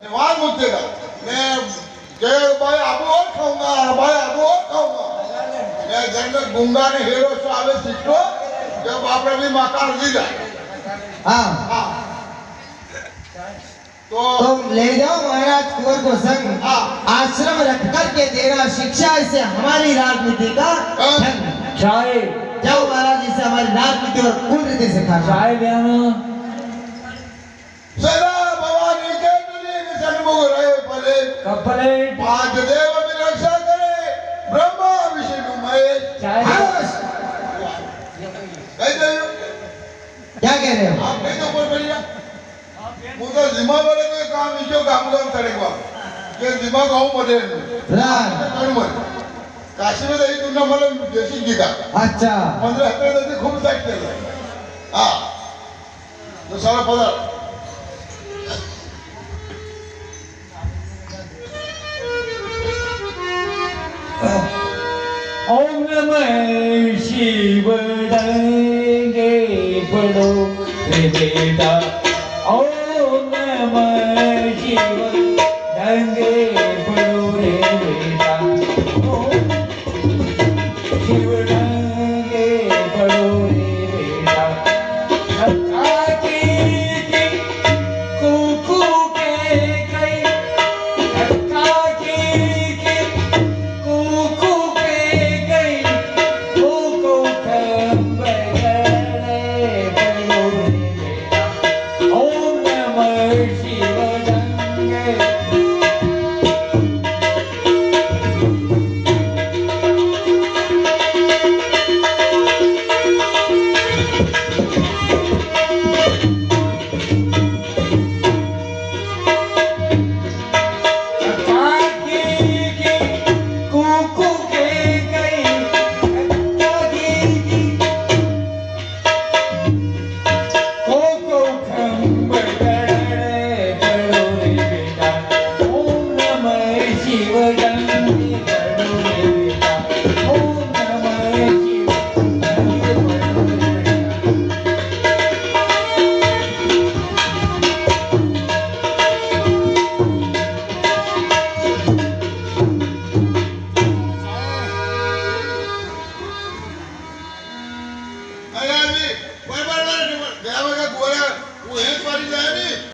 निवान मुझसेगा मैं जय भाई आबू और खाऊंगा भाई आबू और खाऊंगा मैं जन्म गुंगा ने हीरो से आवे सिक्को जब आप भी माता रजी जाए हाँ हाँ तो ले जाओ महाराज कुंवर को संग आश्रम रख कर के देगा शिक्षा इसे हमारी राजनीति का ढंग। चाय जाओ महाराज इसे हमारी राजनीति और कुल रीति सिखा चाय बयानो सदा भवानी के तुझे सन्मुख रहे पले कपले पांच देव में रक्षा करे ब्रह्मा विष्णु महेश चाय कह दे क्या कह रहे हो आप कहीं तो ऊपर बढ़िया मुझे जिम्मा वाले को काम इचो काम सड़ेगा के जिम्मा गाँव मध्ये काशी में जाई तुमने मला देशी गीता अच्छा 15 हफ्ते खूप साईट केलं हा तो सारा पदार्थ ओम नमः शिवडंगे पड़ो रे बेटा ओम नमः शिवडंगे